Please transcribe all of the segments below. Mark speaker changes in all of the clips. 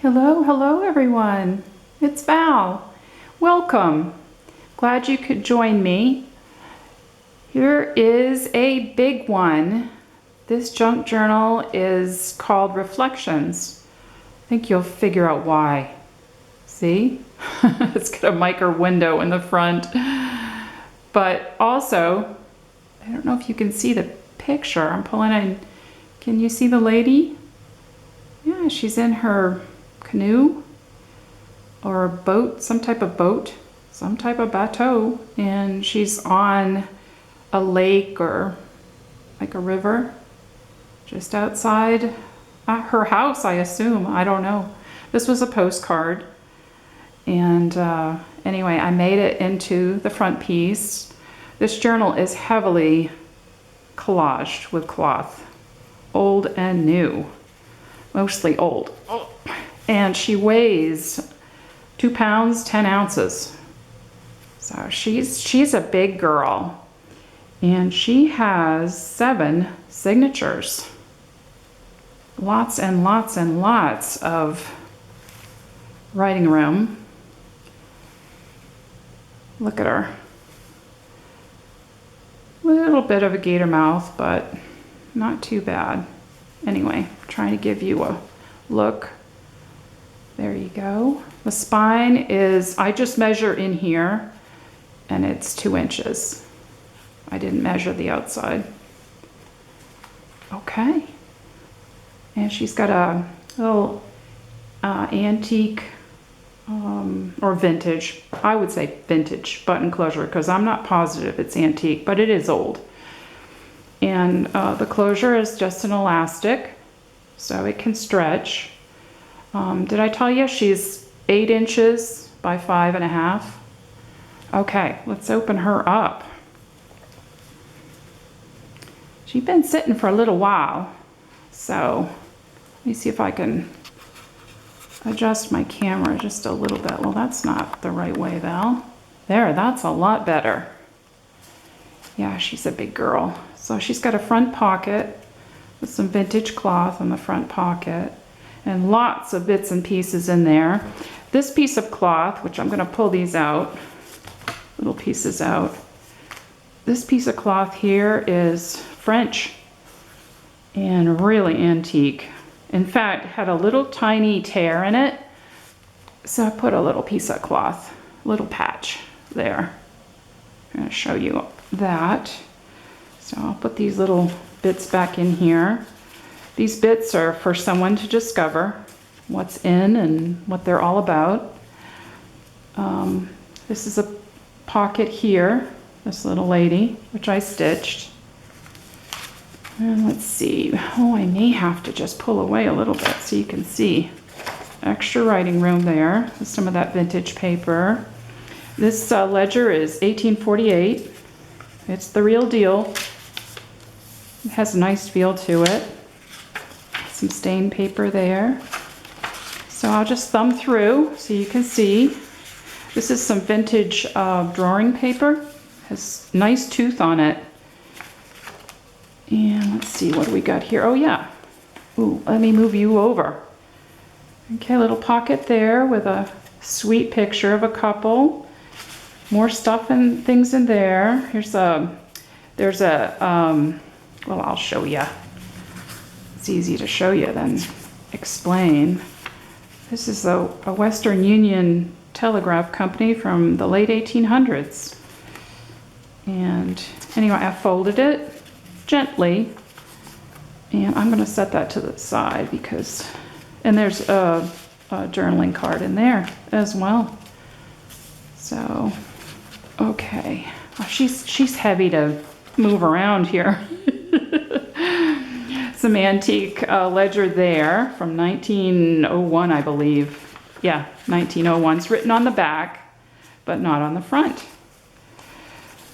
Speaker 1: Hello, hello everyone. It's Val. Welcome. Glad you could join me. Here is a big one. This junk journal is called Reflections. I think you'll figure out why. See? It's got a micro window in the front. But also, I don't know if you can see the picture. I'm pulling in. Can you see the lady? Yeah, she's in her canoe or a boat, some type of bateau, and she's on a lake or like a river just outside her house, I assume. I don't know. This was a postcard, and anyway, I made it into the front piece. This journal is heavily collaged with cloth, old and new, mostly old. And she weighs 2 pounds, 10 ounces. So she's a big girl. And she has 7 signatures. Lots and lots and lots of writing room. Look at her. Little bit of a gator mouth, but not too bad. Anyway, trying to give you a look. There you go. The spine is, I just measure in here, and it's 2 inches. I didn't measure the outside. Okay. And she's got a little antique or vintage, I would say vintage button closure, because I'm not positive it's antique, but it is old. And the closure is just an elastic, so it can stretch. Did I tell you she's 8 inches by 5.5? Okay, let's open her up. She's been sitting for a little while, so let me see if I can adjust my camera just a little bit. Well, that's not the right way, Val. There, that's a lot better. Yeah, she's a big girl. So she's got a front pocket with some vintage cloth on the front pocket and lots of bits and pieces in there. This piece of cloth, which I'm going to pull these out, little pieces out. This piece of cloth here is French and really antique. In fact, it had a little tiny tear in it. So I put a little piece of cloth, little patch there. I'm going to show you that. So I'll put these little bits back in here. These bits are for someone to discover what's in and what they're all about. This is a pocket here, this little lady, which I stitched. And let's see, oh, I may have to just pull away a little bit so you can see. Extra writing room there with some of that vintage paper. This ledger is 1848. It's the real deal. It has a nice feel to it. Some stained paper there. So I'll just thumb through so you can see. This is some vintage drawing paper. Has nice tooth on it. And let's see, what do we got here? Oh yeah. Ooh, let me move you over. Okay, little pocket there with a sweet picture of a couple. More stuff and things in there. There's a, well, I'll show you. It's easy to show you than explain. This is a Western Union telegraph company from the late 1800s. And anyway, I folded it gently, and I'm going to set that to the side because, and there's a journaling card in there as well. So, okay, she's heavy to move around here. Some antique ledger there from 1901, I believe. Yeah, 1901. It's written on the back, but not on the front.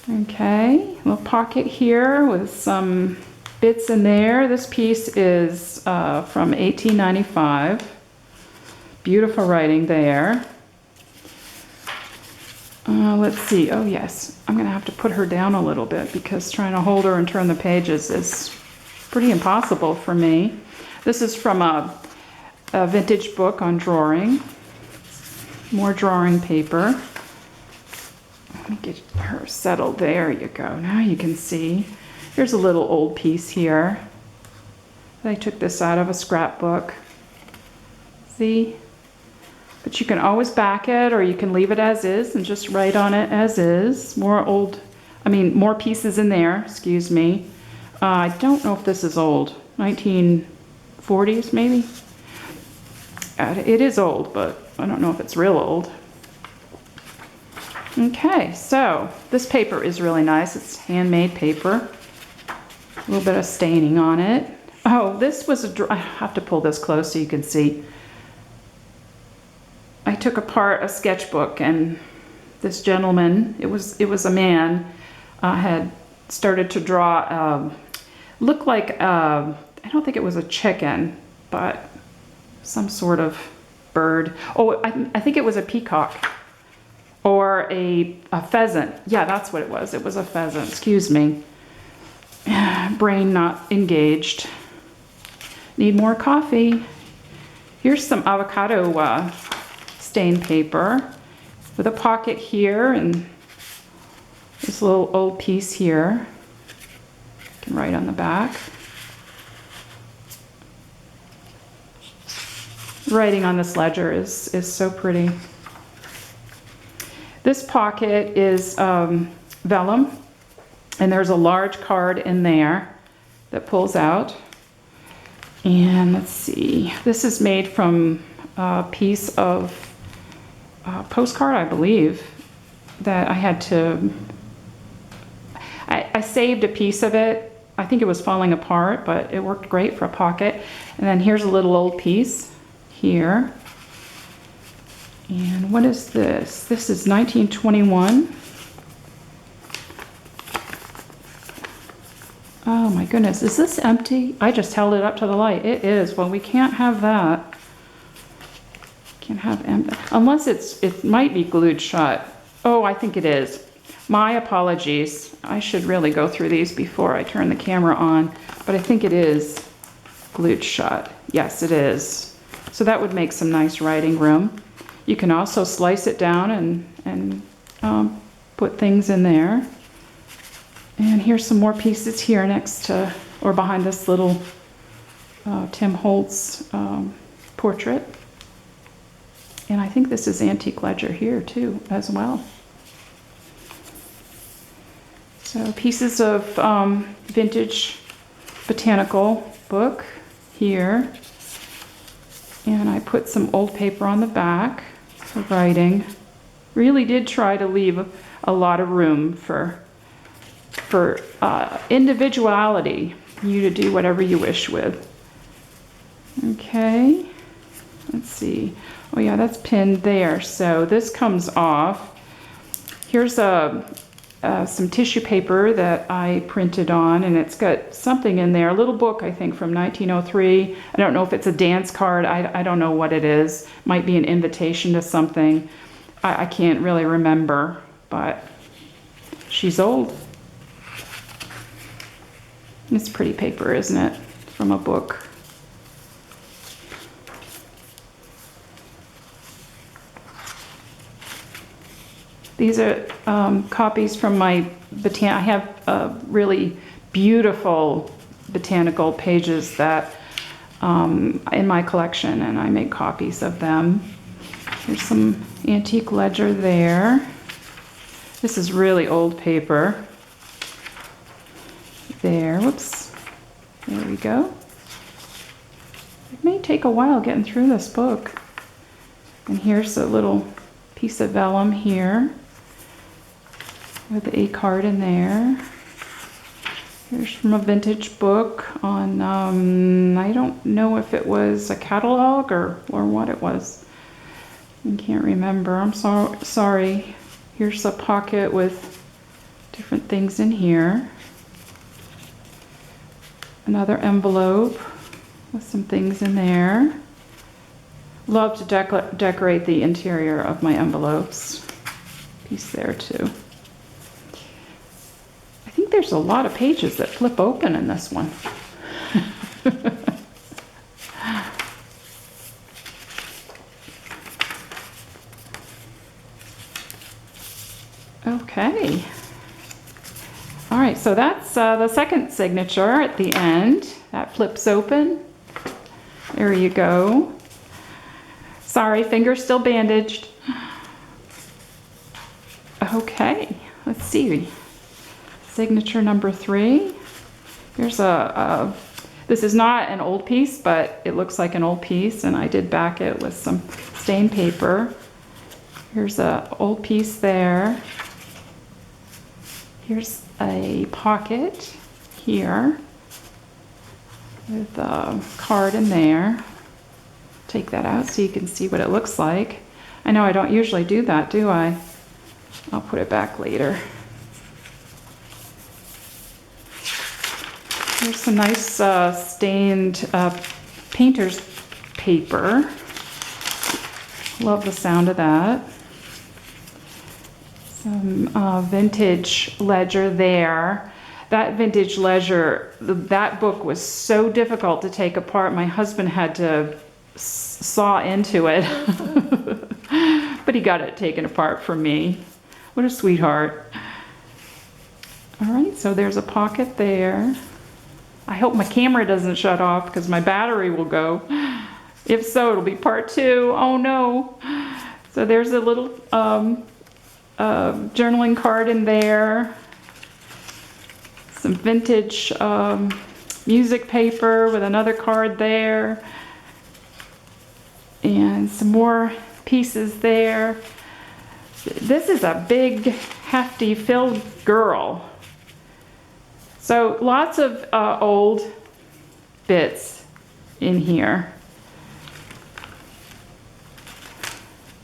Speaker 1: Okay, little pocket here with some bits in there. This piece is from 1895. Beautiful writing there. Let's see. Oh yes, I'm gonna have to put her down a little bit because trying to hold her and turn the pages is pretty impossible for me. This is from a a vintage book on drawing. More drawing paper. Let me get her settled. There you go. Now you can see. Here's a little old piece here. I took this out of a scrapbook. See? But you can always back it, or you can leave it as is and just write on it as is. More pieces in there, excuse me. I don't know if this is old. 1940s maybe? It is old, but I don't know if it's real old. Okay, so this paper is really nice. It's handmade paper. A little bit of staining on it. Oh, this was I have to pull this close so you can see. I took apart a sketchbook, and this gentleman, it was a man, had started to draw, looked like, I don't think it was a chicken, but some sort of bird. Oh, I think it was a peacock or a pheasant. Yeah, that's what it was. It was a pheasant, excuse me. Brain not engaged. Need more coffee. Here's some avocado stained paper with a pocket here and this little old piece here. You can write on the back. Writing on this ledger is so pretty. This pocket is vellum, and there's a large card in there that pulls out. And let's see, this is made from a piece of postcard, I believe, that I had to, I saved a piece of it. I think it was falling apart, but it worked great for a pocket. And then here's a little old piece here. And what is this? This is 1921. Oh my goodness, is this empty? I just held it up to the light. It is. Well, we can't have that. Can't have empty, unless it might be glued shut. Oh, I think it is. My apologies. I should really go through these before I turn the camera on, but I think it is glued shut. Yes, it is. So that would make some nice writing room. You can also slice it down and put things in there. And here's some more pieces here next to, or behind this little Tim Holtz portrait. And I think this is antique ledger here too, as well. So pieces of vintage botanical book here. And I put some old paper on the back for writing. Really did try to leave a lot of room for individuality, you to do whatever you wish with. Okay, let's see. Oh yeah, that's pinned there. So this comes off. Here's some tissue paper that I printed on, and it's got something in there, a little book, I think, from 1903. I don't know if it's a dance card. I don't know what it is. Might be an invitation to something. I can't really remember, but she's old. It's pretty paper, isn't it? From a book. These are copies from my I have really beautiful botanical pages that in my collection, and I make copies of them. There's some antique ledger there. This is really old paper. There, whoops. There we go. It may take a while getting through this book. And here's a little piece of vellum here with a card in there. Here's from a vintage book on, I don't know if it was a catalog or what it was. I can't remember. I'm sorry. Here's a pocket with different things in here. Another envelope with some things in there. Love to decorate the interior of my envelopes. Piece there too. I think there's a lot of pages that flip open in this one. Okay. All right, so that's the second signature at the end. That flips open. There you go. Sorry, finger's still bandaged. Okay, let's see. Signature number 3. Here's this is not an old piece, but it looks like an old piece, and I did back it with some stained paper. Here's an old piece there. Here's a pocket here with a card in there. Take that out so you can see what it looks like. I know I don't usually do that, do I? I'll put it back later. Here's some nice stained painter's paper. Love the sound of that. Some vintage ledger there. That vintage ledger, that book was so difficult to take apart. My husband had to saw into it, but he got it taken apart for me. What a sweetheart. All right, so there's a pocket there. I hope my camera doesn't shut off because my battery will go. If so, it'll be part 2. Oh no. So there's a little journaling card in there. Some vintage music paper with another card there. And some more pieces there. This is a big, hefty filled girl. So lots of old bits in here.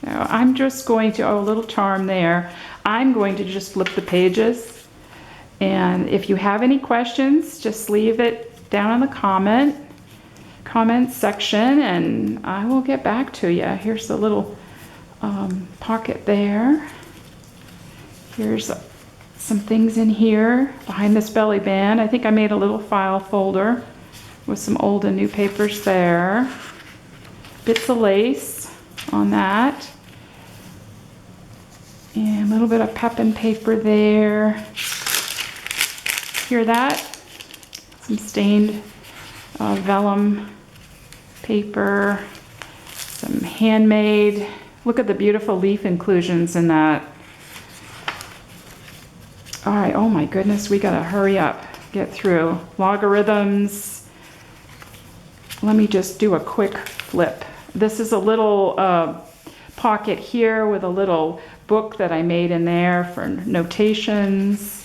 Speaker 1: Now I'm just going to, oh, a little charm there. I'm going to just flip the pages. And if you have any questions, just leave it down in the comment section and I will get back to you. Here's the little pocket there. Here's some things in here behind this belly band. I think I made a little file folder with some old and new papers there. Bits of lace on that. And a little bit of Pepin paper there. Hear that? Some stained vellum paper. Some handmade. Look at the beautiful leaf inclusions in that. All right, oh my goodness, we gotta hurry up, get through. Logarithms. Let me just do a quick flip. This is a little pocket here with a little book that I made in there for notations.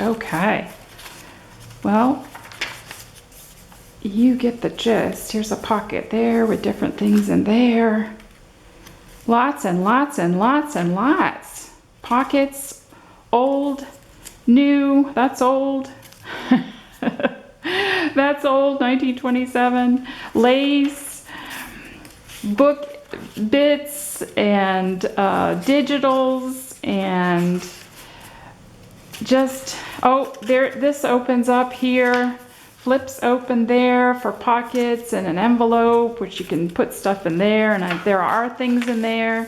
Speaker 1: Okay, well, you get the gist. Here's a pocket there with different things in there. Lots and lots and lots and lots. Pockets, old, new, that's old. That's old, 1927. Lace, book bits, and digitals, and just, oh, there, this opens up here. Flips open there for pockets and an envelope, which you can put stuff in there, and there are things in there.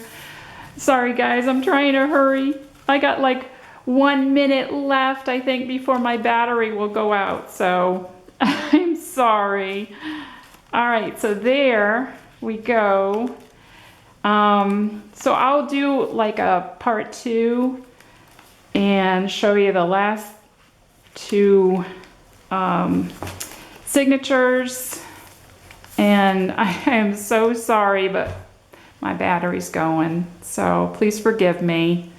Speaker 1: Sorry guys, I'm trying to hurry. I got like 1 minute left, I think, before my battery will go out, so I'm sorry. All right, so there we go. So I'll do like a part 2 and show you the last 2 signatures, and I am so sorry, but my battery's going, so please forgive me.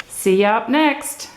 Speaker 1: See you up next.